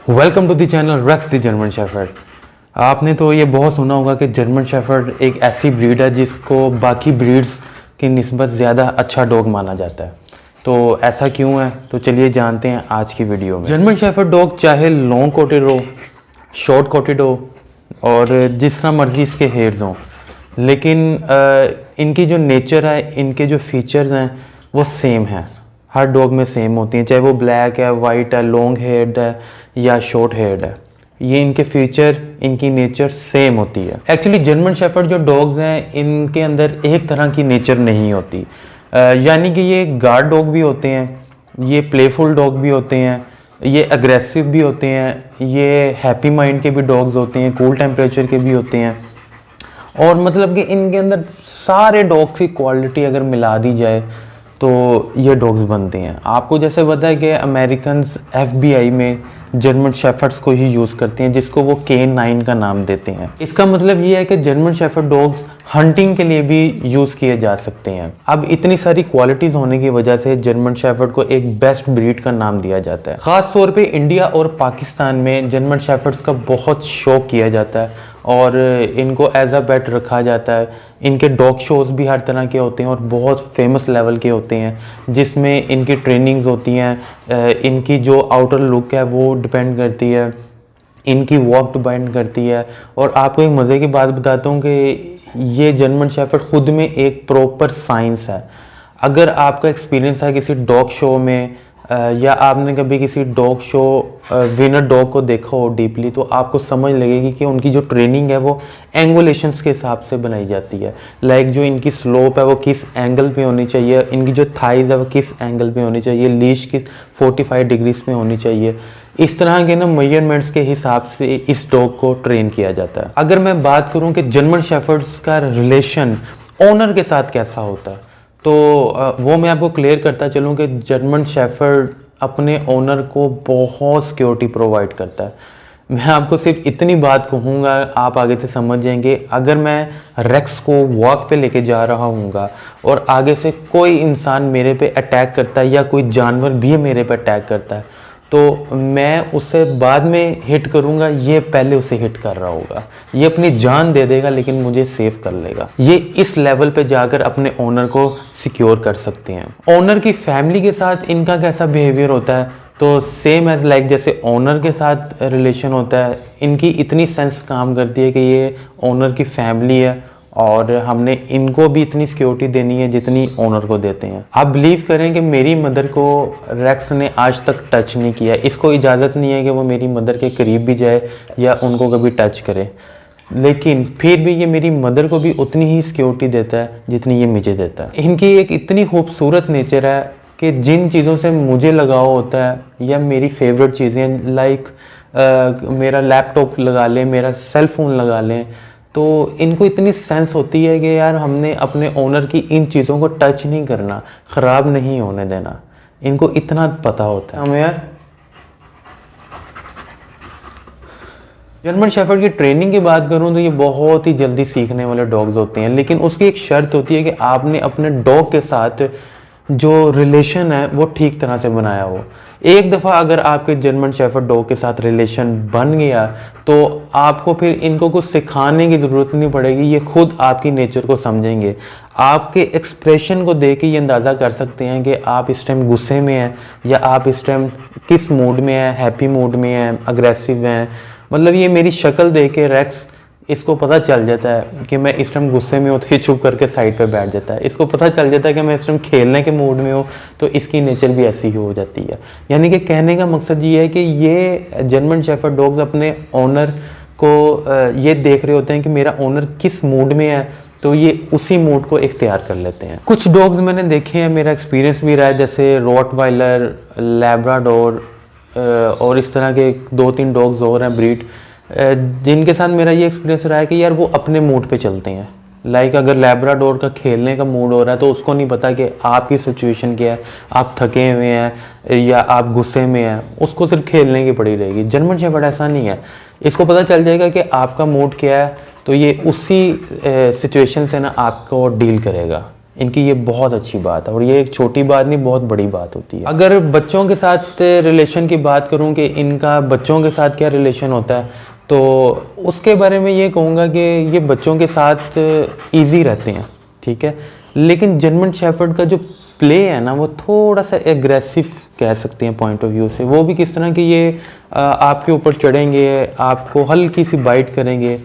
Welcome to the channel Rex the German shepherd. आपने तो ये बहुत सुना होगा कि जर्मन शेफर्ड एक ऐसी ब्रीड है जिसको बाकी ब्रीड्स की निस्बत ज़्यादा अच्छा डॉग माना जाता है। तो ऐसा क्यों है, तो चलिए जानते हैं आज की वीडियो में। जर्मन शेफर्ड डॉग चाहे लॉन्ग कोटेड हो, शॉर्ट कोटेड हो और जिस तरह मर्जी इसके हेयर्स हों, लेकिन इनकी जो नेचर है, इनके जो फीचर्स हैं वो सेम हैं, हर डॉग में सेम होती हैं, चाहे वो ब्लैक है, वाइट है, लॉन्ग हेयर्ड है या शॉर्ट हेयर्ड है। ये इनके फीचर, इनकी नेचर सेम होती है। एक्चुअली जर्मन शेफर्ड जो डॉग्स हैं इनके अंदर एक तरह की नेचर नहीं होती, यानी कि ये गार्ड डॉग भी होते हैं, ये प्लेफुल डॉग भी होते हैं, ये अग्रेसिव भी होते हैं, ये हैप्पी माइंड के भी डॉग्स होते हैं, कूल टेम्परेचर के भी होते हैं। और मतलब कि इनके अंदर सारे डॉग्स की क्वालिटी अगर मिला दी जाए तो ये डॉग्स बनते हैं। आपको जैसे पता है कि अमेरिकन्स FBI में जर्मन शेफर्ड्स को ही यूज़ करते हैं, जिसको वो K9 का नाम देते हैं। इसका मतलब ये है कि जर्मन शेफर्ड डॉग्स हंटिंग के लिए भी यूज़ किए जा सकते हैं। अब इतनी सारी क्वालिटीज़ होने की वजह से जर्मन शेफर्ड को एक बेस्ट ब्रीड का नाम दिया जाता है। ख़ास तौर पे इंडिया और पाकिस्तान में जर्मन शेफर्ड्स का बहुत शौक किया जाता है और इनको एज अ पेट रखा जाता है। इनके डॉग शोज़ भी हर तरह के होते हैं और बहुत फेमस लेवल के होते हैं, जिसमें इनकी ट्रेनिंग्स होती हैं। इनकी जो आउटर लुक है वो डिपेंड करती है, इनकी वॉक डिपेंड करती है। और आपको एक मज़े की बात बताता हूँ कि ये जर्मन शेफर्ड खुद में एक प्रॉपर साइंस है। अगर आपका एक्सपीरियंस है किसी डॉग शो में या आपने कभी किसी डॉग शो विनर डॉग को देखा हो डीपली, तो आपको समझ लगेगी कि उनकी जो ट्रेनिंग है वो एंगुलेशंस के हिसाब से बनाई जाती है। लाइक जो इनकी स्लोप है वो किस एंगल पे होनी चाहिए, इनकी जो थाइज है वो किस एंगल पे होनी चाहिए, लीश किस 45 डिग्रीज पे होनी चाहिए। इस तरह के ना मेजरमेंट्स के हिसाब से इस डॉग को ट्रेन किया जाता है। अगर मैं बात करूँ कि जर्मन शेफर्ड्स का रिलेशन ओनर के साथ कैसा होता है, तो वो मैं आपको क्लियर करता चलूँ कि जर्मन शेफर्ड अपने ओनर को बहुत सिक्योरिटी प्रोवाइड करता है। मैं आपको सिर्फ इतनी बात कहूँगा, आप आगे से समझ जाएंगे। अगर मैं रेक्स को वॉक पे लेके जा रहा हूँगा और आगे से कोई इंसान मेरे पे अटैक करता है या कोई जानवर भी मेरे पे अटैक करता है, तो मैं उससे बाद में हिट करूंगा, ये पहले उसे हिट कर रहा होगा। ये अपनी जान दे देगा लेकिन मुझे सेव कर लेगा। ये इस लेवल पे जाकर अपने ओनर को सिक्योर कर सकते हैं। ओनर की फैमिली के साथ इनका कैसा बिहेवियर होता है, तो सेम एज लाइक जैसे ओनर के साथ रिलेशन होता है, इनकी इतनी सेंस काम करती है कि ये ओनर की फैमिली है और हमने इनको भी इतनी सिक्योरिटी देनी है जितनी ओनर को देते हैं। आप बिलीव करें कि मेरी मदर को रेक्स ने आज तक टच नहीं किया। इसको इजाज़त नहीं है कि वो मेरी मदर के करीब भी जाए या उनको कभी टच करे, लेकिन फिर भी ये मेरी मदर को भी उतनी ही सिक्योरिटी देता है जितनी ये मुझे देता है। इनकी एक इतनी खूबसूरत नेचर है कि जिन चीज़ों से मुझे लगाव होता है या मेरी फेवरेट चीज़ें, लाइक मेरा लैपटॉप लगा लें, मेरा सेल फ़ोन लगा लें, तो इनको इतनी सेंस होती है कि यार हमने अपने ओनर की इन चीज़ों को टच नहीं करना, ख़राब नहीं होने देना। इनको इतना पता होता है। हमें यार जर्मन शेफर्ड की ट्रेनिंग की बात करूं तो ये बहुत ही जल्दी सीखने वाले डॉग्स होते हैं, लेकिन उसकी एक शर्त होती है कि आपने अपने डॉग के साथ जो रिलेशन है वो ठीक तरह से बनाया हो। एक दफ़ा अगर आपके जर्मन शेफर्ड डॉग के साथ रिलेशन बन गया तो आपको फिर इनको कुछ सिखाने की ज़रूरत नहीं पड़ेगी, ये खुद आपकी नेचर को समझेंगे। आपके एक्सप्रेशन को देख के ये अंदाज़ा कर सकते हैं कि आप इस टाइम गुस्से में हैं या आप इस टाइम किस मूड में हैं, हैप्पी मूड में हैं, अग्रेसिव हैं। मतलब ये मेरी शक्ल देख के रेक्स, इसको पता चल जाता है कि मैं इस टाइम गुस्से में हूँ तो ये चुप करके साइड पे बैठ जाता है। इसको पता चल जाता है कि मैं इस टाइम खेलने के मूड में हूँ तो इसकी नेचर भी ऐसी ही हो जाती है। यानी कि कहने का मकसद ये है कि ये जर्मन शेफर्ड डॉग्स अपने ओनर को ये देख रहे होते हैं कि मेरा ओनर किस मूड में है, तो ये उसी मूड को इख्तियार कर लेते हैं। कुछ डॉग्स मैंने देखे हैं, मेरा एक्सपीरियंस भी रहा है, जैसे रॉटवाइलर, लैब्राडोर और इस तरह के 2-3 डॉग्स और हैं ब्रीड, जिनके साथ मेरा ये एक्सपीरियंस रहा है कि यार वो अपने मूड पे चलते हैं। लाइक अगर लैब्राडोर का खेलने का मूड हो रहा है तो उसको नहीं पता कि आपकी सिचुएशन क्या है, आप थके हुए हैं या आप गुस्से में हैं, उसको सिर्फ खेलने की पड़ी रहेगी। जर्मन शेफर्ड ऐसा नहीं है, इसको पता चल जाएगा कि आपका मूड क्या है तो ये उसी सिचुएशन से ना आपको डील करेगा। इनकी ये बहुत अच्छी बात है, और ये एक छोटी बात नहीं, बहुत बड़ी बात होती है। अगर बच्चों के साथ रिलेशन की बात करूं कि इनका बच्चों के साथ क्या रिलेशन होता है, तो उसके बारे में ये कहूँगा कि ये बच्चों के साथ ईजी रहते हैं, ठीक है। लेकिन जर्मन शेफर्ड का जो प्ले है ना, वो थोड़ा सा एग्रेसिव कह सकते हैं पॉइंट ऑफ व्यू से। वो भी किस तरह कि ये आपके ऊपर चढ़ेंगे, आपको हल्की सी बाइट करेंगे।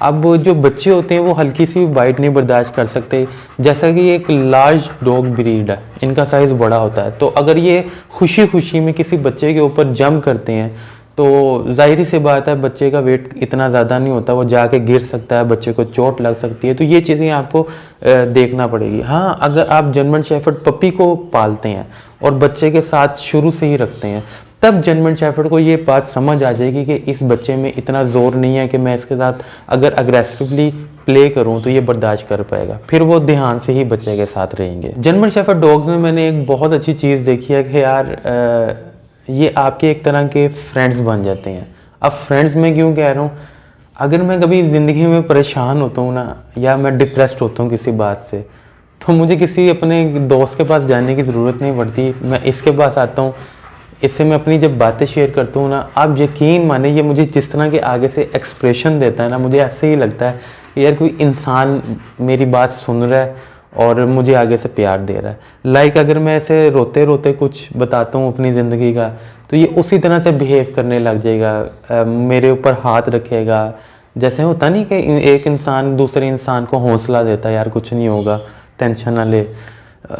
अब जो बच्चे होते हैं वो हल्की सी बाइट नहीं बर्दाश्त कर सकते। जैसा कि ये एक लार्ज डॉग ब्रीड है, इनका साइज़ बड़ा होता है, तो अगर ये खुशी खुशी में किसी बच्चे के ऊपर जंप करते हैं तो जाहिर सी बात है बच्चे का वेट इतना ज़्यादा नहीं होता, वो जाके गिर सकता है, बच्चे को चोट लग सकती है। तो ये चीज़ें आपको देखना पड़ेगी। हाँ, अगर आप जर्मन शेफर्ड पपी को पालते हैं और बच्चे के साथ शुरू से ही रखते हैं, तब जर्मन शेफर्ड को ये बात समझ आ जाएगी कि इस बच्चे में इतना ज़ोर नहीं है कि मैं इसके साथ अगर अग्रेसिवली प्ले करूं तो ये बर्दाश्त कर पाएगा। फिर वो ध्यान से ही बच्चे के साथ रहेंगे। जर्मन शेफर्ड डॉग्स में मैंने एक बहुत अच्छी चीज़ देखी है कि यार ये आपके एक तरह के फ्रेंड्स बन जाते हैं। अब फ्रेंड्स में क्यों कह रहा हूँ, अगर मैं कभी ज़िंदगी में परेशान होता हूँ ना, या मैं डिप्रेस्ड होता हूँ किसी बात से, तो मुझे किसी अपने दोस्त के पास जाने की ज़रूरत नहीं पड़ती। मैं इसके पास आता हूँ, इससे मैं अपनी जब बातें शेयर करता हूँ ना, आप यकीन माने ये मुझे जिस तरह के आगे से एक्सप्रेशन देता है ना, मुझे ऐसे ही लगता है कि यार कोई इंसान मेरी बात सुन रहा है और मुझे आगे से प्यार दे रहा है। लाइक अगर मैं ऐसे रोते रोते कुछ बताता हूँ अपनी ज़िंदगी का, तो ये उसी तरह से बिहेव करने लग जाएगा, मेरे ऊपर हाथ रखेगा। जैसे होता नहीं कि एक इंसान दूसरे इंसान को हौसला देता है, यार कुछ नहीं होगा, टेंशन ना ले।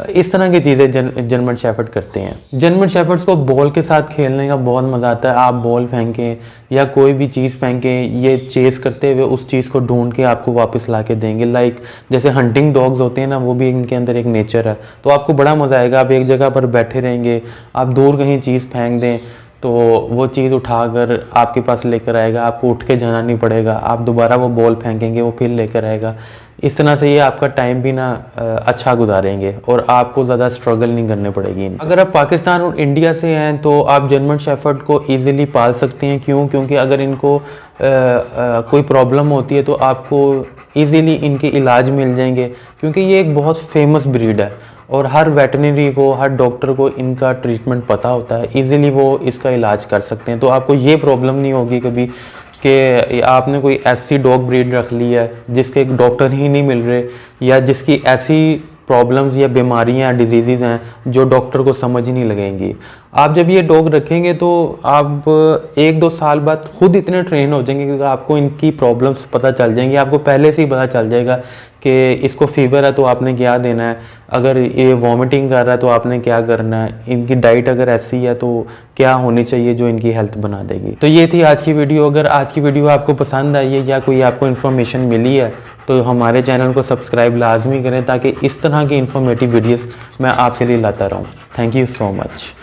इस तरह की चीज़ें जर्मन शेफर्ड करते हैं। जर्मन शेफर्ड्स को बॉल के साथ खेलने का बहुत मज़ा आता है। आप बॉल फेंकें या कोई भी चीज़ फेंकें, ये चेस करते हुए उस चीज़ को ढूंढ के आपको वापस ला के देंगे। लाइक जैसे हंटिंग डॉग्स होते हैं ना, वो भी इनके अंदर एक नेचर है। तो आपको बड़ा मज़ा आएगा, आप एक जगह पर बैठे रहेंगे, आप दूर कहीं चीज़ फेंक दें तो वो चीज़ उठाकर आपके पास लेकर आएगा, आपको उठ के जाना नहीं पड़ेगा। आप दोबारा वो बॉल फेंकेंगे, वो फिर लेकर आएगा। इस तरह से ये आपका टाइम भी ना अच्छा गुजारेंगे और आपको ज़्यादा स्ट्रगल नहीं करने पड़ेगी। अगर आप पाकिस्तान और इंडिया से हैं तो आप जर्मन शेफर्ड को ईज़िली पाल सकते हैं। क्यों? क्योंकि अगर इनको कोई प्रॉब्लम होती है तो आपको ईज़िली इनके इलाज मिल जाएंगे, क्योंकि ये एक बहुत फेमस ब्रीड है और हर वेटरनरी को, हर डॉक्टर को इनका ट्रीटमेंट पता होता है। इजीली वो इसका इलाज कर सकते हैं। तो आपको ये प्रॉब्लम नहीं होगी कभी कि आपने कोई ऐसी डॉग ब्रीड रख ली है जिसके डॉक्टर ही नहीं मिल रहे, या जिसकी ऐसी प्रॉब्लम्स या बीमारियां, डिजीज़ हैं जो डॉक्टर को समझ ही नहीं लगेंगी। आप जब ये डॉग रखेंगे तो आप 1-2 साल बाद खुद इतने ट्रेन हो जाएंगे कि आपको इनकी प्रॉब्लम्स पता चल जाएंगी। आपको पहले से ही पता चल जाएगा कि इसको फीवर है तो आपने क्या देना है, अगर ये वॉमिटिंग कर रहा है तो आपने क्या करना है, इनकी डाइट अगर ऐसी है तो क्या होनी चाहिए जो इनकी हेल्थ बना देगी। तो ये थी आज की वीडियो। अगर आज की वीडियो आपको पसंद आई है या कोई आपको इन्फॉर्मेशन मिली है तो हमारे चैनल को सब्सक्राइब लाजमी करें, ताकि इस तरह की इन्फॉर्मेटिव वीडियोस मैं आपके लिए लाता रहूं। Thank you so much.